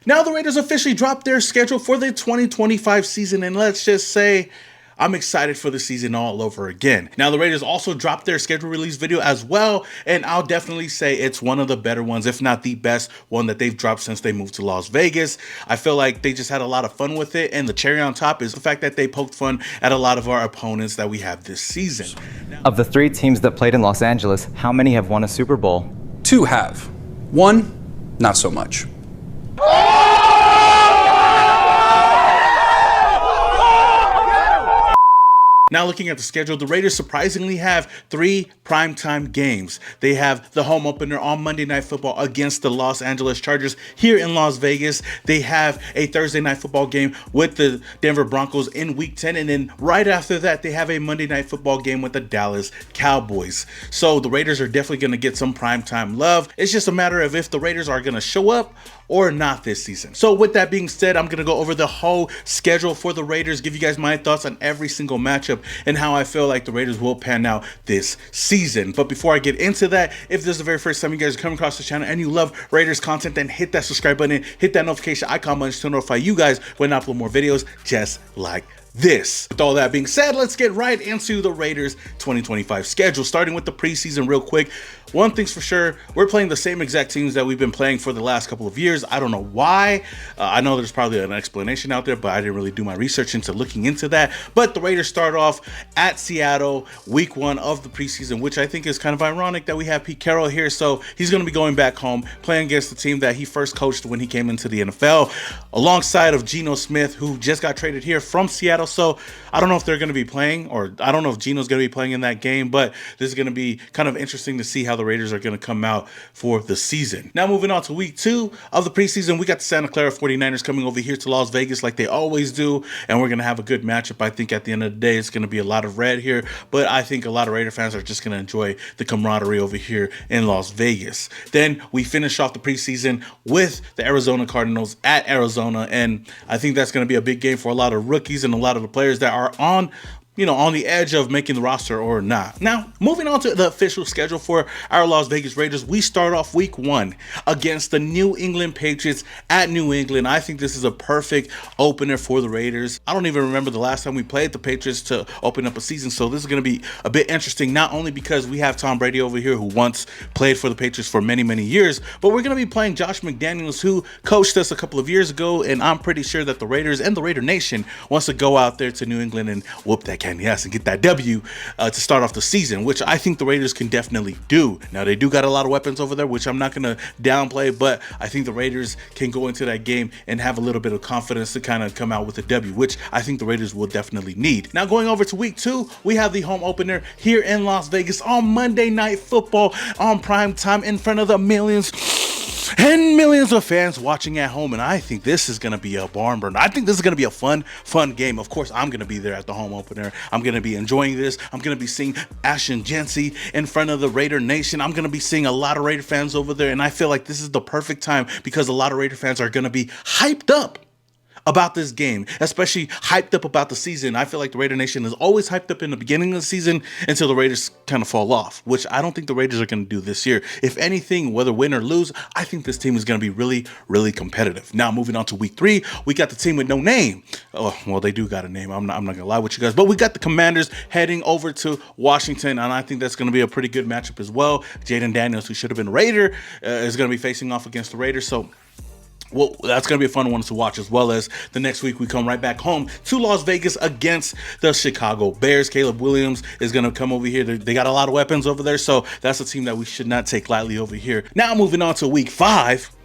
Now the Raiders officially dropped their schedule for the 2025 season, and let's just say I'm excited for the season all over again. Now the Raiders also dropped their schedule release video as well, and I'll definitely say it's one of the better ones, if not the best one that they've dropped since they moved to Las Vegas. I feel like they just had a lot of fun with it, and the cherry on top is the fact that they poked fun at a lot of our opponents that we have this season. Of the 3 teams that played in Los Angeles, how many have won a Super Bowl? 2 have. 1, not so much. Now looking at the schedule, the Raiders surprisingly have 3 primetime games. They have the home opener on Monday Night Football against the Los Angeles Chargers here in Las Vegas. They have a Thursday Night Football game with the Denver Broncos in Week 10. And then right after that, they have a Monday Night Football game with the Dallas Cowboys. So the Raiders are definitely going to get some primetime love. It's just a matter of if the Raiders are going to show up or not this season. So with that being said, I'm going to go over the whole schedule for the Raiders, give you guys my thoughts on every single matchup and how I feel like the Raiders will pan out this season. But before I get into that, if this is the very first time you guys are coming across the channel and you love Raiders content, then hit that subscribe button, hit that notification icon button to notify you guys when I upload more videos just like this. With all that being said, let's get right into the Raiders 2025 schedule, starting with the preseason real quick. One thing's for sure, we're playing the same exact teams that we've been playing for the last couple of years. I don't know why. I know there's probably an explanation out there, but I didn't really do my research into looking into that. But the Raiders start off at Seattle, week 1 of the preseason, which I think is kind of ironic that we have Pete Carroll here. So he's going to be going back home, playing against the team that he first coached when he came into the NFL, alongside of Geno Smith, who just got traded here from Seattle. So I don't know if they're going to be playing, or I don't know if Geno's going to be playing in that game, but this is going to be kind of interesting to see how the Raiders are going to come out for the season. Now moving on to week 2 of the preseason, we got the Santa Clara 49ers coming over here to Las Vegas like they always do, and we're going to have a good matchup. I think at the end of the day, it's going to be a lot of red here, but I think a lot of Raider fans are just going to enjoy the camaraderie over here in Las Vegas. Then we finish off the preseason with the Arizona Cardinals at Arizona, and I think that's going to be a big game for a lot of rookies and a lot of the players that are on the edge of making the roster or not. Now, moving on to the official schedule for our Las Vegas Raiders, we start off week 1 against the New England Patriots at New England. I think this is a perfect opener for the Raiders. I don't even remember the last time we played the Patriots to open up a season, so this is going to be a bit interesting, not only because we have Tom Brady over here who once played for the Patriots for many, many years, but we're going to be playing Josh McDaniels, who coached us a couple of years ago, and I'm pretty sure that the Raiders and the Raider Nation wants to go out there to New England and whoop that candy ass and get that W to start off the season, which I think the Raiders can definitely do. Now, they do got a lot of weapons over there, which I'm not going to downplay, but I think the Raiders can go into that game and have a little bit of confidence to kind of come out with a W, which I think the Raiders will definitely need. Now, going over to week 2, we have the home opener here in Las Vegas on Monday Night Football on prime time in front of the millions and millions of fans watching at home, and I think this is going to be a barn burner. I think this is going to be a fun game. Of course, I'm going to be there at the home opener. I'm going to be enjoying this. I'm going to be seeing Ashton Jency in front of the Raider Nation. I'm going to be seeing a lot of Raider fans over there, and I feel like this is the perfect time because a lot of Raider fans are going to be hyped up about this game, especially hyped up about the season. I feel like the Raider Nation is always hyped up in the beginning of the season until the Raiders kind of fall off, which I don't think the Raiders are going to do this year. If anything, whether win or lose, I think this team is going to be really, really competitive. Now, moving on to week 3, we got the team with no name. Oh, well, they do got a name. I'm not going to lie with you guys, but we got the Commanders heading over to Washington, and I think that's going to be a pretty good matchup as well. Jaden Daniels, who should have been a Raider, is going to be facing off against the Raiders, so well, that's going to be a fun one to watch, as well as the next week we come right back home to Las Vegas against the Chicago Bears. Caleb Williams is going to come over here. They got a lot of weapons over there, so that's a team that we should not take lightly over here. Now moving on to week 5.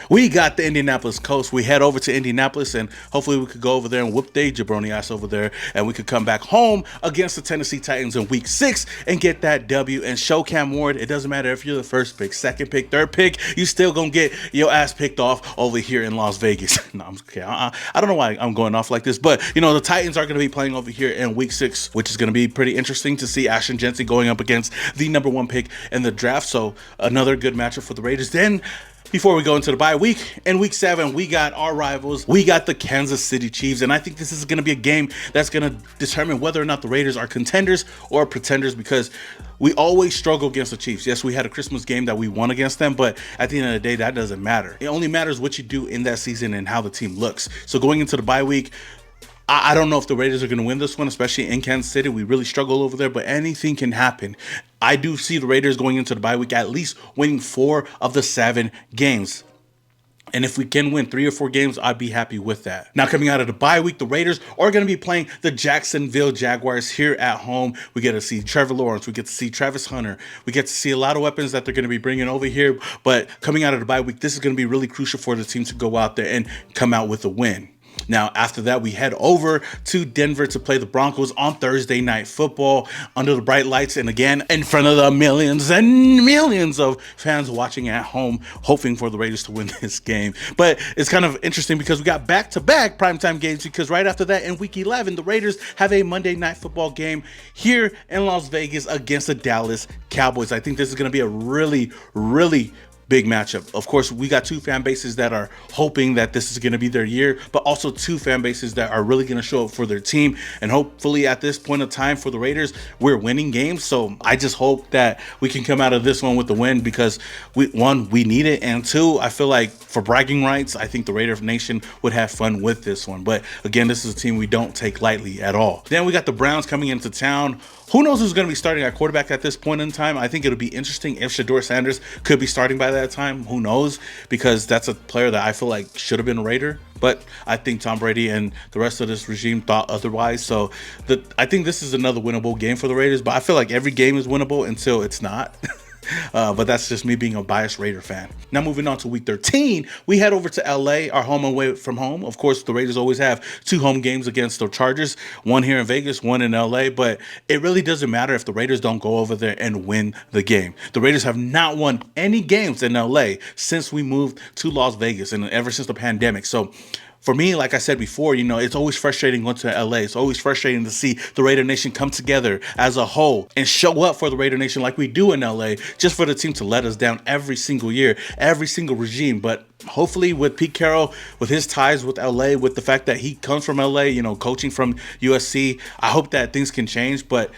We got the Indianapolis Colts. We head over to Indianapolis, and hopefully we could go over there and whoop their jabroni ass over there, and we could come back home against the Tennessee Titans in week 6 and get that W and show Cam Ward. It doesn't matter if you're the first pick, second pick, third pick, you still gonna get your ass picked off over here in Las Vegas. No, I'm okay. I don't know why I'm going off like this, but the Titans are gonna be playing over here in week 6, which is gonna be pretty interesting to see Ashton Jency going up against the #1 pick in the draft. So another good matchup for the Raiders. Then Before we go into the bye week, in week 7, we got our rivals. We got the Kansas City Chiefs, and I think this is going to be a game that's going to determine whether or not the Raiders are contenders or pretenders, because we always struggle against the Chiefs. Yes, we had a Christmas game that we won against them, but at the end of the day, that doesn't matter. It only matters what you do in that season and how the team looks. So going into the bye week, I don't know if the Raiders are going to win this one, especially in Kansas City. We really struggle over there, but anything can happen. I do see the Raiders going into the bye week at least winning 4 of the 7 games. And if we can win 3 or 4 games, I'd be happy with that. Now, coming out of the bye week, the Raiders are going to be playing the Jacksonville Jaguars here at home. We get to see Trevor Lawrence. We get to see Travis Hunter. We get to see a lot of weapons that they're going to be bringing over here. But coming out of the bye week, this is going to be really crucial for the team to go out there and come out with a win. Now, after that, we head over to Denver to play the Broncos on Thursday Night Football under the bright lights, and again, in front of the millions and millions of fans watching at home, hoping for the Raiders to win this game. But it's kind of interesting because we got back-to-back primetime games, because right after that, in Week 11, the Raiders have a Monday Night Football game here in Las Vegas against the Dallas Cowboys. I think this is going to be a really, really big matchup. Of course, we got 2 fan bases that are hoping that this is going to be their year, but also 2 fan bases that are really going to show up for their team. And hopefully at this point of time for the Raiders, we're winning games. So I just hope that we can come out of this one with the win, because we need it, and 2, I feel like for bragging rights, I think the Raider Nation would have fun with this one. But again, this is a team we don't take lightly at all. Then we got the Browns coming into town. Who knows who's going to be starting at quarterback at this point in time? I think it'll be interesting if Shedeur Sanders could be starting by that time. Who knows? Because that's a player that I feel like should have been a Raider. But I think Tom Brady and the rest of this regime thought otherwise. So I think this is another winnable game for the Raiders. But I feel like every game is winnable until it's not. But that's just me being a biased Raider fan. Now moving on to week 13, we head over to LA, our home away from home. Of course, the Raiders always have 2 home games against the Chargers, one here in Vegas, one in LA, but it really doesn't matter if the Raiders don't go over there and win the game. The Raiders have not won any games in LA since we moved to Las Vegas, and ever since the pandemic. So for me, like I said before, it's always frustrating going to LA. It's always frustrating to see the Raider Nation come together as a whole and show up for the Raider Nation like we do in LA, just for the team to let us down every single year, every single regime. But hopefully with Pete Carroll, with his ties with LA, with the fact that he comes from LA, coaching from USC, I hope that things can change. But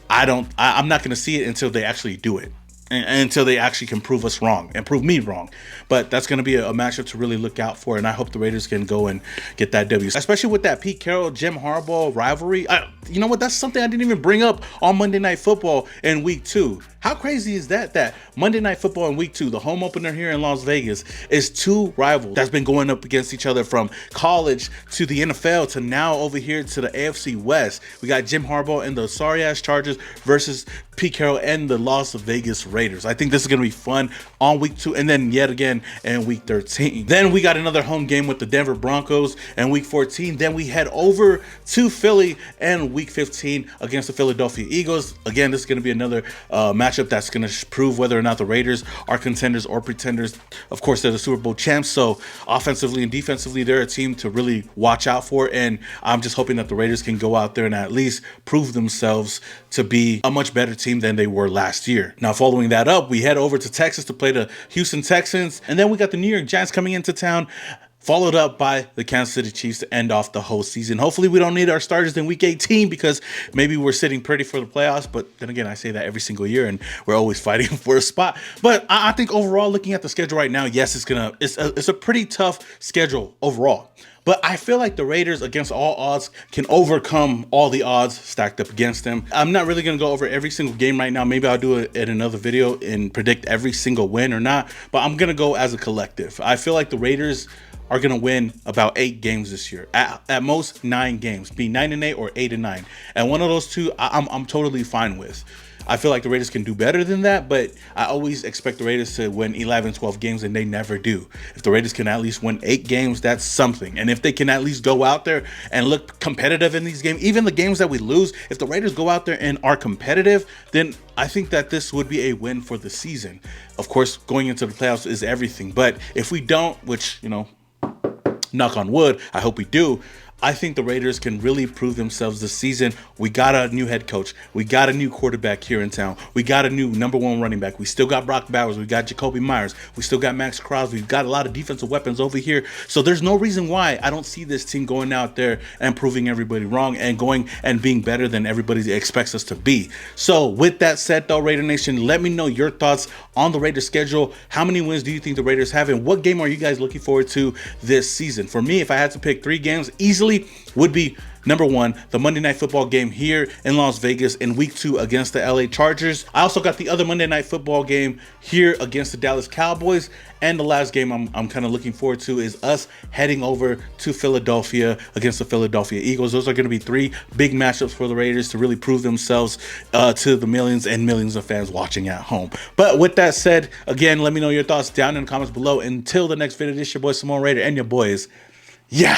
I'm not going to see it until they actually do it. Until they actually can prove us wrong and prove me wrong. But that's going to be a matchup to really look out for, and I hope the Raiders can go and get that W. Especially with that Pete Carroll, Jim Harbaugh rivalry. You know what? That's something I didn't even bring up on Monday Night Football in week 2. How crazy is that? That Monday Night Football in week 2, the home opener here in Las Vegas, is 2 rivals that's been going up against each other from college to the NFL to now over here to the AFC West. We got Jim Harbaugh and the sorry-ass Chargers versus Pete Carroll and the Las Vegas Raiders. I think this is going to be fun on week 2, and then yet again in week 13. Then we got another home game with the Denver Broncos in week 14. Then we head over to Philly and week 15 against the Philadelphia Eagles. Again, this is going to be another matchup that's going to prove whether or not the Raiders are contenders or pretenders. Of course, they're the Super Bowl champs, so offensively and defensively, they're a team to really watch out for, and I'm just hoping that the Raiders can go out there and at least prove themselves to be a much better team than they were last year. Now, following that up, we head over to Texas to play the Houston Texans, and then we got the New York Giants coming into town, followed up by the Kansas City Chiefs to end off the whole season. Hopefully we don't need our starters in week 18, because maybe we're sitting pretty for the playoffs. But then again, I say that every single year, and we're always fighting for a spot. But I think overall, looking at the schedule right now, yes, it's a pretty tough schedule overall. But I feel like the Raiders, against all odds, can overcome all the odds stacked up against them. I'm not really going to go over every single game right now. Maybe I'll do it in another video and predict every single win or not. But I'm going to go as a collective. I feel like the Raiders are going to win about 8 games this year. At most 9 games. Be 9-8 or 8-9. And one of those 2, I'm totally fine with. I feel like the Raiders can do better than that, but I always expect the Raiders to win 11, 12 games, and they never do. If the Raiders can at least win 8 games, that's something. And if they can at least go out there and look competitive in these games, even the games that we lose, if the Raiders go out there and are competitive, then I think that this would be a win for the season. Of course, going into the playoffs is everything, but if we don't, which, knock on wood, I hope we do, I think the Raiders can really prove themselves this season. We got a new head coach. We got a new quarterback here in town. We got a new #1 running back. We still got Brock Bowers. We got Jacoby Myers. We still got Max Crosby. We've got a lot of defensive weapons over here. So there's no reason why I don't see this team going out there and proving everybody wrong and going and being better than everybody expects us to be. So with that said, though, Raider Nation, let me know your thoughts on the Raiders schedule. How many wins do you think the Raiders have, and what game are you guys looking forward to this season? For me, if I had to pick 3 games, easily would be #1, the Monday Night Football game here in Las Vegas in Week 2 against the LA Chargers. I also got the other Monday Night Football game here against the Dallas Cowboys. And the last game I'm kind of looking forward to is us heading over to Philadelphia against the Philadelphia Eagles. Those are going to be 3 big matchups for the Raiders to really prove themselves to the millions and millions of fans watching at home. But with that said, again, let me know your thoughts down in the comments below. Until the next video, this is your boy Simone Raider and your boys. Yeah.